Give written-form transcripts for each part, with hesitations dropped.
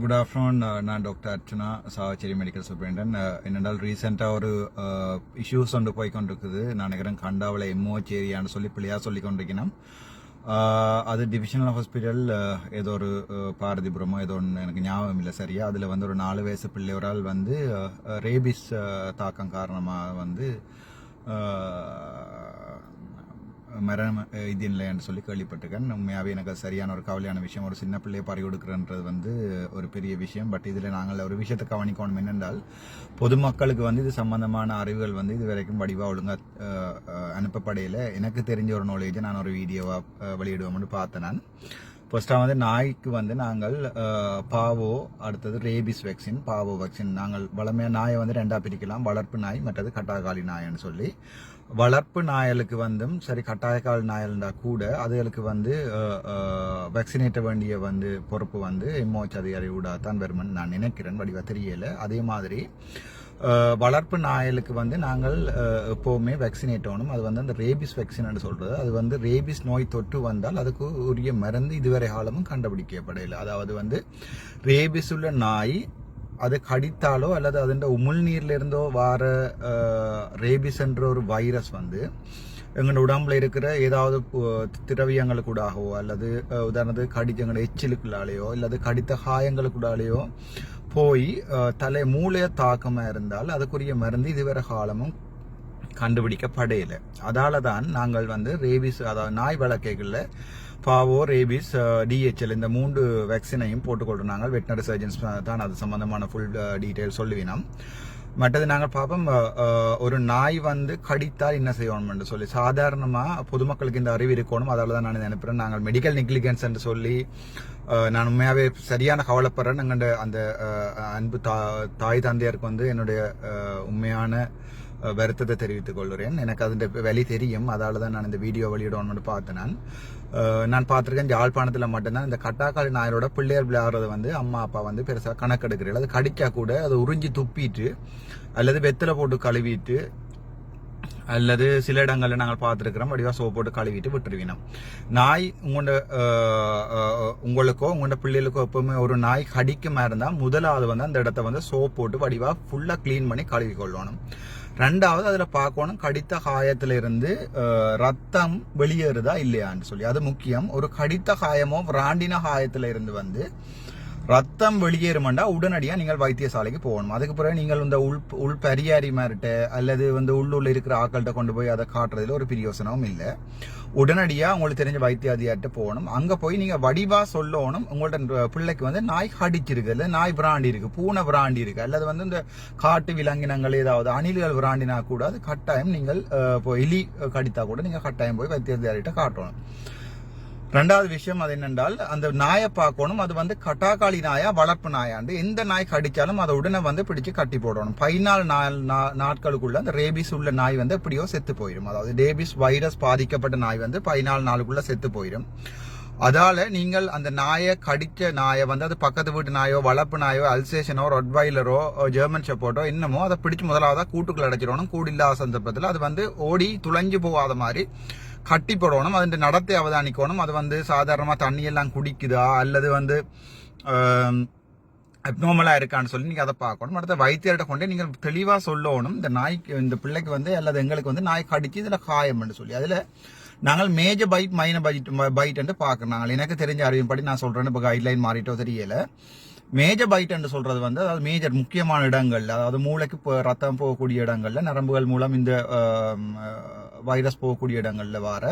Good afternoon. நான் doctor Archana, Chavakachcheri medical superintendent. என்னென்றால் ரீசெண்டாக ஒரு இஷ்யூஸ் ஒன்று போய்கொண்டிருக்குது. நான் நினைக்கிறேன் கண்டாவில் எம்ஓஹெச் ஏரியான்னு சொல்லி பிள்ளையா சொல்லி கொண்டிருக்கணும். அது டிவிஷனல் ஹாஸ்பிட்டல் ஏதோ ஒரு பாரதிபுரமோ ஏதோ ஒன்று எனக்கு ஞாபகம் இல்லை சரியா. அதில் வந்து ஒரு 4 வயசு பிள்ளையோரால் வந்து ரேபிஸ் தாக்கம் காரணமாக வந்து மரணம் இது இல்லைன்னு சொல்லி கேள்விப்பட்டிருக்கேன். உண்மையாகவே எனக்கு சரியான ஒரு கவலையான விஷயம். ஒரு சின்ன பிள்ளையை பறி கொடுக்குறன்றது வந்து ஒரு பெரிய விஷயம். பட் இதில் நாங்கள் ஒரு விஷயத்தை கவனிக்கணும் என்னென்றால், பொதுமக்களுக்கு வந்து இது சம்பந்தமான அறிவுகள் வந்து இது வரைக்கும் வடிவாக ஒழுங்காக அனுப்பப்படையில் எனக்கு தெரிஞ்ச ஒரு நாலேஜை நான் ஒரு வீடியோவாக வெளியிடுவோம்னு பார்த்தேன். நான் ஃபர்ஸ்ட்டாக வந்து நாய்க்கு வந்து நாங்கள் பாவோ, அடுத்தது ரேபிஸ் வேக்சின், பாவோ வேக்சின். நாங்கள் வளமையாக நாயை வந்து 2ஆக பிரிக்கலாம், வளர்ப்பு நாய் மற்றது கட்டாயக்காலி நாய்ன்னு சொல்லி. வளர்ப்பு நாயலுக்கு வந்தும் சரி, கட்டாயக்கால் நாயல்ண்டா கூட அதுகளுக்கு வந்து வேக்சினேட்ட வேண்டிய வந்து பொறுப்பு வந்து எம்ஓஹெச் அதிகாரி தான் வருமென்னு நான் நினைக்கிறேன், வடிவா தெரியல. அதே மாதிரி வளர்ப்பு நாயலுக்கு வந்து நாங்கள் எப்போவுமே வேக்சினேட் ஆகணும். அது வந்து அந்த ரேபிஸ் வேக்சின் சொல்றது. அது வந்து ரேபிஸ் நோய் தொற்று வந்தால் அதுக்கு உரிய மருந்து இதுவரை காலமும் கண்டுபிடிக்கப்படலை. அதாவது வந்து ரேபிஸ் உள்ள நாய் அது கடித்தாலோ அல்லது அதன் உமிழ்நீர்ல இருந்தோ வார ரேபிஸ் என்ற ஒரு வைரஸ் வந்து எங்களோட உடம்புல இருக்கிற ஏதாவது திரவியங்களுக்கூடாகவோ அல்லது உதாரணத்துக்கு கடித்த எங்களோட எச்சிலுக்குள்ளாலேயோ அல்லது கடித்த காயங்களுக்குள்ளாலேயோ போய் மூளைய தாக்கமாக இருந்தால் அதுக்குரிய மருந்து இதுவரை காலமும் கண்டுபிடிக்கப்படையில. அதால தான் நாங்கள் வந்து ரேபிஸ், அதாவது நாய் வளர்க்கைகளில் பாவோ, ரேபிஸ், டிஹெச்எல் இந்த 3 வேக்சினையும் போட்டுக்கொள்றோம். நாங்கள் வெட்டினரி சர்ஜன்ஸ் தான் அது சம்பந்தமான ஃபுல் டீட்டெயில் சொல்லுவினோம். மற்றது நாங்கள் பார்ப்போம், ஒரு நாய் வந்து கடித்தால் என்ன செய்யணும்னு சொல்லி சாதாரணமாக பொதுமக்களுக்கு இந்த அறிவு இருக்கணும். அதால தான் நான் நினைப்பேன். நாங்கள் மெடிக்கல் நெக்லிகன்ஸ் என்று சொல்லி நான் உண்மையாகவே சரியான கவலைப்படுறேன். எங்கள்ட அந்த அன்பு தாய் தந்தையருக்கு வந்து என்னுடைய உண்மையான வருத்தத்தை தெரிவித்துக் கொள்கிறேன். எனக்கு அதோட வெளி தெரியும், அதால தான் நான் இந்த வீடியோ வெளியிடணும்னு பார்த்தேன். நான் பார்த்துருக்கேன், யாழ்ப்பாணத்தில் மட்டும்தான் இந்த கட்டாக்காளி நாயரோட பிள்ளையர் விளையாடுறது வந்து அம்மா அப்பா வந்து பெருசாக கணக்கெடுக்கிறீர்கள். அது கடிக்கா கூட அதை உறிஞ்சி துப்பிட்டு அல்லது வெத்தலை போட்டு கழுவிட்டு அல்லது சில இடங்களில் நாங்கள் பார்த்துருக்கிறோம் வடிவா சோப்பு போட்டு கழுவிட்டு விட்டுருவினோம். நாய் உங்களுக்கோ உங்களோட பிள்ளைகளுக்கோ எப்பவுமே ஒரு நாய் கடிக்குமா இருந்தால் முதலாவது வந்து அந்த இடத்த வந்து சோப் போட்டு வடிவா ஃபுல்லாக கிளீன் பண்ணி கழுவி கொள்ளணும். 2வது அதில் பார்க்கணும் கடித்த காயத்துல இருந்து ரத்தம் வெளியேறுதா இல்லையான்னு சொல்லி. அது முக்கியம். ஒரு கடித்த காயமோ பிராண்டின காயத்துல இருந்து வந்து ரத்தம் வெளியேறுமாண்டா உடனடியாக நீங்கள் வைத்தியசாலைக்கு போகணும். அதுக்கு பிறகு நீங்கள் இந்த உள் பரியாரி மாரிட்ட அல்லது வந்து உள்ளூர்ல இருக்கிற ஆக்கள்கிட்ட கொண்டு போய் அதை காட்டுறதுல ஒரு பிரயோசனமும் இல்லை. உடனடியாக உங்களுக்கு தெரிஞ்ச வைத்திய அதிகாரிட்ட போகணும். அங்கே போய் நீங்கள் வடிவா சொல்லணும் உங்களோட பிள்ளைக்கு வந்து நாய் கடிச்சிருக்கு, இல்லை நாய் பிராண்டி இருக்கு, பூனை பிராண்டி இருக்கு, அல்லது வந்து இந்த காட்டு விலங்கினங்கள் ஏதாவது அணில்கள் பிராண்டினா கூட அது கட்டாயம் நீங்கள் இப்போ எலி கடித்தா கூட நீங்கள் கட்டாயம் போய் வைத்திய அதிகாரிட்ட காட்டணும். 2வது விஷயம் அது என்னென்றால், அந்த நாயை பார்க்கணும் அது வந்து கட்டாக்காளி நாயா வளர்ப்பு நாயாண்டு. எந்த நாய் கடிச்சாலும் அதை உடனே வந்து பிடிச்சு கட்டி போடணும். 14 நாட்களுக்குள்ள அந்த ரேபிஸ் உள்ள நாய் வந்து எப்படியோ செத்து போயிடும். அதாவது ரேபிஸ் வைரஸ் பாதிக்கப்பட்ட நாய் வந்து 14 நாளுக்குள்ள செத்து போயிடும். அதால நீங்கள் அந்த நாயை கடிச்ச நாயை வந்து அது பக்கத்து வீட்டு நாயோ வளர்ப்பு நாயோ அல்சேஷனோ ரொட்வைலரோ ஜெர்மன் ஷெப்பர்டோ என்னமோ அதை பிடிச்சு முதலாவதா கூட்டுக்குள்ள அடைச்சிடணும். கூடில்லாத சந்தர்ப்பத்தில் அது வந்து ஓடி துளைஞ்சு போகாத மாதிரி கட்டி போடணும். அது நடத்தை அவதானிக்கணும். அது வந்து சாதாரணமாக தண்ணியெல்லாம் குடிக்குதா அல்லது வந்து அப்நார்மலா இருக்கான்னு சொல்லி நீங்கள் அதை பார்க்கணும். அடுத்த வைத்தியர்கிட்ட கொண்டே நீங்கள் தெளிவாக சொல்லணும், இந்த நாய்க்கு இந்த பிள்ளைக்கு வந்து அல்லது எங்களுக்கு வந்து நாய் கடிச்சு இதில் காயம்னு சொல்லி. அதில் நாங்கள் மேஜர் பைட் மைனர் பைட் என்று பார்க்கணும். நாங்கள் எனக்கு தெரிஞ்ச அறிவின்படி நான் சொல்கிறேன்னு இப்போ கைட்லைன் மாறிட்டோ தெரியல. மேஜர் பைட் என்று சொல்றது வந்து அதாவது மேஜர் முக்கியமான இடங்கள்ல, அதாவது மூளைக்கு ரத்தம் போகக்கூடிய இடங்கள்ல, நரம்புகள் மூலம் இந்த வைரஸ் போகக்கூடிய இடங்கள்ல வர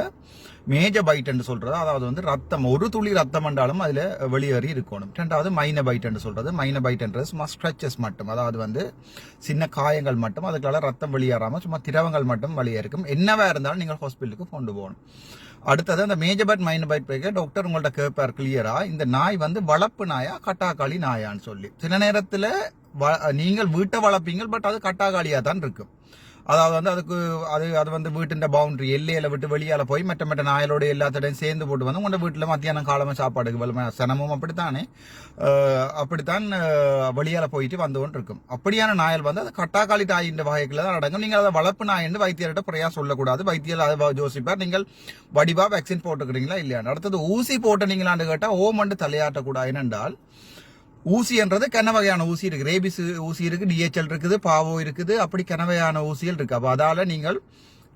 மேஜர் பைட் என்று சொல்றது. அதாவது வந்து ரத்தம் ஒரு துளி ரத்தம் என்றாலும் அதுல வெளியேறி இருக்கணும். 2வது மைனர் பைட் என்று சொல்றது. மைனர் பைட் என்றது சும்மா ஸ்ட்ரெச்சஸ் மட்டும், அதாவது வந்து சின்ன காயங்கள் மட்டும், அதுக்கால ரத்தம் வெளியேறாம சும்மா திரவங்கள் மட்டும் வெளியேறும். என்னவா இருந்தாலும் நீங்கள் ஹாஸ்பிட்டலுக்கு கொண்டு போகணும். அடுத்தது அந்த மேஜர் பைட் மைனர் பைட் பிறகு டாக்டர் உங்கள்ட்ட கேட்பார் கிளியரா, இந்த நாய் வந்து வளர்ப்பு நாயா கட்டாக்காளி நாயான்னு சொல்லி. சில நேரத்துல நீங்கள் வீட்டை வளர்ப்பீங்க, பட் அது கட்டாக்காளியா தான் இருக்கும். அதாவது வந்து அதுக்கு அது வந்து வீட்டின் பவுண்டரி எல்லையில விட்டு வெளியால போய் மற்ற நாயலோட எல்லாத்தடையும் சேர்ந்து போட்டு வந்து உங்களோட வீட்டில் மத்தியானம் காலமாக சாப்பாடுக்கு சனமும் அப்படித்தானே அப்படித்தான் வெளியால போயிட்டு வந்து கொண்டு இருக்கும். அப்படியான நாயல் வந்து அது கட்டாக்காளி தாயின் வகைக்குள்ள தான் அடங்கும். நீங்கள் அதை வளர்ப்பு நாய் என்று வைத்தியர்கிட்ட பிறையா சொல்லக்கூடாது. வைத்தியர் அதை யோசிப்பார், நீங்கள் வடிவா வேக்சின் போட்டுக்கிறீங்களா இல்லையா. அடுத்தது ஊசி போட்டு நீங்களான்னு கேட்டால் ஓமண்டு தலையாட்டக்கூடாது. ஏனென்றால் ஊசின்றது கன வகையான ஊசி இருக்கு. ரேபிஸ் ஊசி இருக்கு, டிஹெச்எல் இருக்குது, பாவோ இருக்குது, அப்படி கன வகையான ஊசிகள் இருக்கு. அப்போ அதால நீங்கள்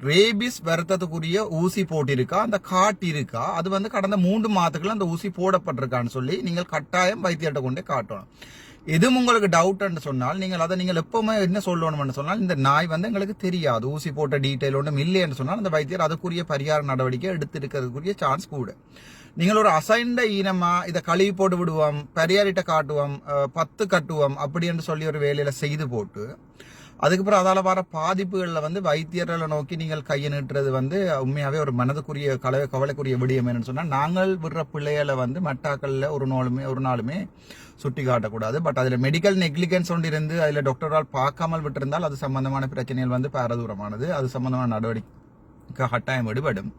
ரேபிஸ் வருத்தத்துக்குரிய ஊசி போட்டிருக்கா, அந்த காட்டி இருக்கா, அது வந்து கடந்த 3 மாதத்துக்குள்ள அந்த ஊசி போடப்பட்டிருக்கான்னு சொல்லி நீங்கள் கட்டாயம் வைத்தியர்கிட்ட கொண்டே காட்டணும். எதுவும் உங்களுக்கு டவுட்னு சொன்னால் நீங்கள் எப்பவுமே என்ன சொல்லணும்னு சொன்னால், இந்த நாய் வந்து எங்களுக்கு தெரியாது, ஊசி போட்ட டீட்டெயில் ஒன்றும் இல்லைன்னு சொன்னால் அந்த வைத்தியர் அதுக்குரிய பரிகார நடவடிக்கை எடுத்திருக்கிறதுக்குரிய சான்ஸ் கூட. நீங்கள் ஒரு அசைன்ட ஈனமா இதை கழுவி போட்டு விடுவோம், பரியாரிட்ட காட்டுவோம், 10 கட்டுவோம் அப்படி என்று சொல்லி ஒரு வேலையில செய்து போட்டு அதுக்கப்புறம் அதால வர பாதிப்புகளில் வந்து வைத்தியர்களை நோக்கி நீங்கள் கையை நீட்டுறது வந்து உண்மையாவே ஒரு மனதுக்குரிய கவலைக்குரிய விடயம் என்னன்னு சொன்னா, நாங்கள் விடுற பிள்ளைகளை வந்து மட்டாக்கல்ல ஒரு நாளுமே சுட்டி காட்டக்கூடாது. பட் அதுல மெடிக்கல் நெக்லிகன்ஸ் ஒன்று இருந்து அதுல டாக்டரால் பார்க்காமல் விட்டிருந்தால் அது சம்பந்தமான பிரச்சனைகள் வந்து பாரதூரமானது, அது சம்பந்தமான நடவடிக்கை கட்டாயம் விடுபடும்.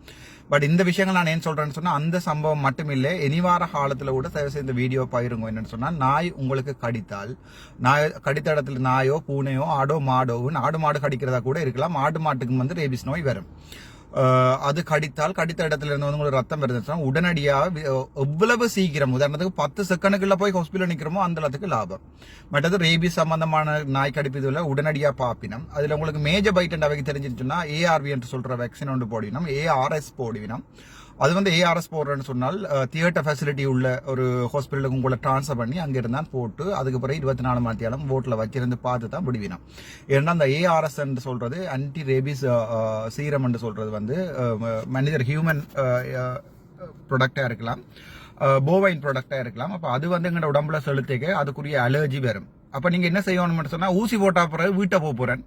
பட் இந்த விஷயங்கள் நான் ஏன் சொல்றேன்னு சொன்னா, அந்த சம்பவம் மட்டும் இல்லை, இனிவார காலத்துல கூட தயவு இந்த வீடியோ பயிருங்க. என்னன்னு சொன்னா, நாய் உங்களுக்கு கடித்தால், கடித்த இடத்துல நாயோ பூனையோ ஆடோ மாடோ, ஆடு மாடு கடிக்கிறதா கூட இருக்கலாம், ஆடு மாட்டுக்கு வந்து ரேபிஸ் நோய் வரும். அது கடித்த இடத்துல இருந்து வந்து உங்களுக்கு ரத்தம் வருதுன்னா உடனடியாக எவ்வளவு சீக்கிரம், உதாரணத்துக்கு 10 செகண்டுக்குள்ள போய் ஹாஸ்பிட்டல் நிற்கிறோமோ அந்த அளவுக்கு லாபம். மற்றது ரேபிஸ் சம்பந்தமான நாய் கடிப்பதுல உடனடியாக பாப்பினம். அதுல உங்களுக்கு மேஜர் பைட் அவைக்கு தெரிஞ்சிருச்சுன்னா ARV என்று சொல்ற வேக்சின் ஒன்று போடினோம், ARS போடுவினோம். அது வந்து ARS போடுறேன்னு சொன்னால் தியேட்டர் ஃபெசிலிட்டி உள்ள ஒரு ஹாஸ்பிட்டலுக்கு உங்களை டிரான்ஸ்ஃபர் பண்ணி அங்கே இருந்தால் போட்டு அதுக்கு பிறகு 24 மணித்தியாலும் போட்டில் வச்சிருந்து பார்த்து தான் விடுவினோம். ஏன்னா அந்த ARS என்று சொல்றது ஆன்டி ரேபிஸ் சீரம் என்று சொல்றது வந்து மனிதர் ஹியூமன் ப்ராடக்டாக இருக்கலாம், போவைன் ப்ராடக்டாக இருக்கலாம். அப்போ அது வந்து எங்களோட உடம்புல செலுத்திக்க அதுக்குரிய அலர்ஜி வரும். அப்போ நீங்கள் என்ன செய்யணும்னு சொன்னால், ஊசி போட்டா பிறகு வீட்டை போகிறேன்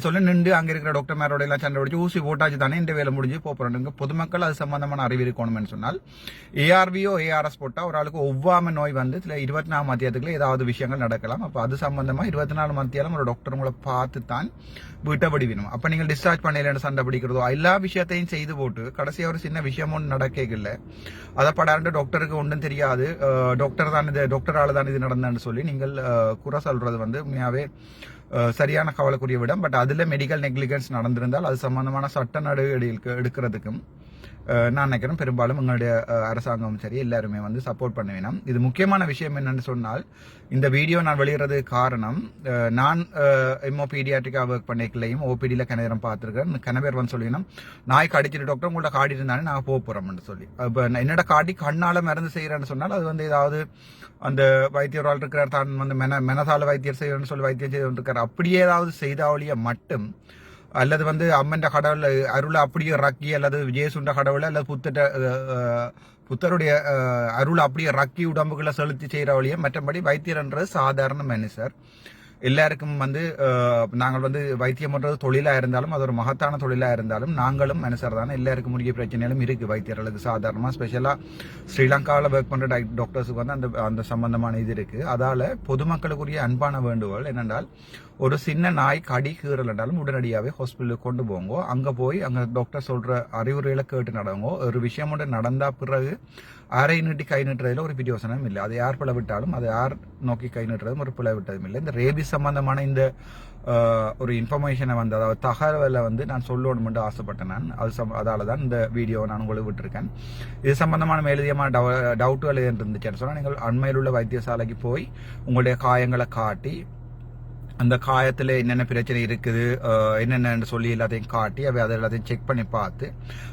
சொல்லி நின்று அங்கே இருக்கிற டாக்டர் மேரோட எல்லாம் சண்டை பிடிச்சி ஊசி போட்டாச்சு தானே இந்த வேலை முடிஞ்சு போகிறேன். பொதுமக்கள் அது சம்பந்தமான அறிவு இருக்கணும்னு சொன்னால் ARVயோ ARS போட்டால் ஒரு ஆளுக்கு ஒவ்வாமை நோய் வந்து 24 மணித்தியாலத்துக்குள்ள ஏதாவது விஷயங்கள் நடக்கலாம். அப்போ அது சம்பந்தமாக 24 மணித்தியாலும் ஒரு டாக்டர் உங்களை பார்த்து தான் வீட்டை விடுவினோம். அப்போ நீங்கள் டிஸ்சார்ஜ் பண்ணல சண்டை பிடிக்கிறதோ எல்லா விஷயத்தையும் செய்து போட்டு கடைசியாக ஒரு சின்ன விஷயம் ஒன்று நடக்கல, அதை படாண்டு டாக்டருக்கு ஒன்றும் தெரியாது, டாக்டரால தான் இது நடந்தான்னு சொல்லி நீங்கள் குறை சொல்றது வந்து உண்மையாவே சரியான கவலைக்குரிய விடம். பட் அதுல மெடிக்கல் நெக்லிகன்ஸ் நடந்திருந்தால் அது சம்பந்தமான சட்ட நடவடிக்கை எடுக்கிறதுக்கும் நான் நினைக்கிறேன் பெரும்பாலும் எங்களுடைய அரசாங்கம் சரி எல்லாருமே வந்து சப்போர்ட் பண்ண வேணும். இது முக்கியமான விஷயம் என்னன்னு சொன்னால், இந்த வீடியோ நான் வெளியிடுறதுக்கு காரணம், நான் எம்ஓ பீடியாட்ரிக்காக ஒர்க் பண்ணிக்கலையும் OPDல கனவேரம் பார்த்துருக்கேன். கனவேர் வந்து சொல்லினோம், நாய் கடிச்சிட்டு டாக்டர் உங்கள்ட்ட காடி இருந்தானே நாங்கள் போகிறோம்னு சொல்லி. இப்போ என்னோட காட்டி கண்ணால மருந்து செய்கிறேன்னு சொன்னால் அது வந்து ஏதாவது அந்த வைத்தியரால் இருக்கிறார் தான் வந்து மெனசால வைத்தியர் செய்யணும்னு சொல்லி வைத்தியம் செய்து இருக்கார், அப்படியே ஏதாவது செய்தாவளிய மட்டும், அல்லது வந்து அம்மன் கடவுள் அருளை அப்படியே ரக்கி, அல்லது விஜயசுண்ட கடவுளை அல்லது புத்தருடைய அருளை அப்படியே ரக்கி உடம்புகளை செலுத்தி செய்கிற வழியை. மற்றபடி வைத்தியர்ன்றது சாதாரண மனுஷர், எல்லாருக்கும் வந்து நாங்கள் வந்து வைத்தியம் பண்றது தொழிலா இருந்தாலும் அது ஒரு மகத்தான தொழிலா இருந்தாலும் நாங்களும் மனுஷர் தானே, எல்லாருக்கும் முடிய பிரச்சனைகளும் இருக்கு வைத்தியர்களுக்கு. சாதாரணமா ஸ்பெஷலா ஸ்ரீலங்காவில் ஒர்க் பண்ற டாக்டர்ஸுக்கு வந்து அந்த சம்பந்தமான இது இருக்கு. அதால பொதுமக்களுக்குரிய அன்பான வேண்டுகோள் என்னென்றால், ஒரு சின்ன நாய் கடி கீறல் என்றாலும் உடனடியாகவே ஹாஸ்பிட்டலுக்கு கொண்டு போங்க. அங்கே போய் அங்கே டாக்டர் சொல்கிற அறிவுரைகளை கேட்டு நடங்க. ஒரு விஷயம் ஒன்று நடந்தால் பிறகு அரை நீட்டி கை நீட்டுறதுல ஒரு பிரியோசனம் இல்லை. அது யார் பிள்ளை விட்டாலும் அதை யார் நோக்கி கை நீட்டுறதும் ஒரு பிள்ளை விட்டதும் இல்லை. இந்த ரேபிஸ் சம்பந்தமான இந்த ஒரு இன்ஃபர்மேஷனை வந்து, அதாவது தகவலை வந்து நான் சொல்லணும்னு ஆசைப்பட்டேன். நான் அதால தான் இந்த வீடியோவை நான் உங்களுக்கு விட்டுருக்கேன். இது சம்பந்தமான மேலதிகமான டவுட்டுகள் இருந்துச்சுன்னு சொன்னால் நீங்கள் அண்மையில் உள்ள வைத்தியசாலைக்கு போய் உங்களுடைய காயங்களை காட்டி அந்த காயத்தில் என்னென்ன பிரச்சனை இருக்குது என்னென்னு சொல்லி எல்லாத்தையும் காட்டி அதை எல்லாத்தையும் செக் பண்ணி பார்த்து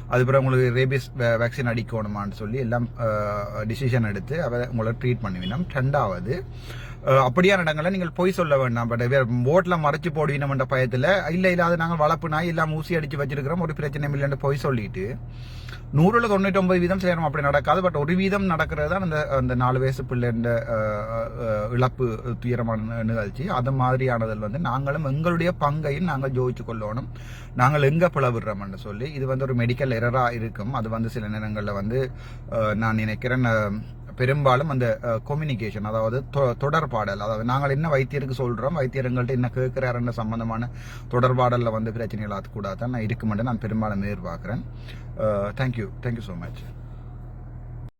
அதுக்கப்புறம் உங்களுக்கு ரேபிஸ் வேக்சின் அடிக்கணுமான்னு சொல்லி எல்லாம் டிசிஷன் எடுத்து அதை உங்களை ட்ரீட் பண்ணுவீங்க. 2வது, அப்படியான இடங்களில் நீங்கள் போய் சொல்ல வேண்டாம். பட் போட்டில் மறைச்சு போடுவீங்கன்ற பயத்தில் இல்லை அது நாங்கள் வளர்ப்பு நாய் எல்லாம் ஊசி அடித்து வச்சிருக்கிறோம், ஒரு பிரச்சனை இல்லைன்னு போய் சொல்லிட்டு 100ல் 99% சேரும் அப்படி நடக்காது. பட் 1% நடக்கிறது தான் அந்த 4 வயசு பிள்ளைன்ற இழப்பு துயரமான நிகழ்ச்சி. அது மாதிரியானதில் வந்து நாங்களும் எங்களுடைய பங்கையும் நாங்கள் ஜோதிச்சு கொள்ளணும், நாங்கள் எங்கே பிளவிடுறோம்னு சொல்லி. இது வந்து ஒரு மெடிக்கல் எரராக இருக்கும். அது வந்து சில நேரங்களில் வந்து நான் நினைக்கிறேன் பெரும்பாலும் அந்த கம்யூனிகேஷன், அதாவது தொடர்பாடல், அதாவது நாங்கள் என்ன வைத்தியருக்கு சொல்கிறோம், வைத்தியர் எங்கள்கிட்ட என்ன கேட்குறாருன்ற சம்பந்தமான தொடர்பாடலில் வந்து பிரச்சனைகள் ஆகக்கூடாது தான் நான் இருக்குமென்று நான் பெரும்பாலும் எதிர்பார்க்குறேன். Thank you so much.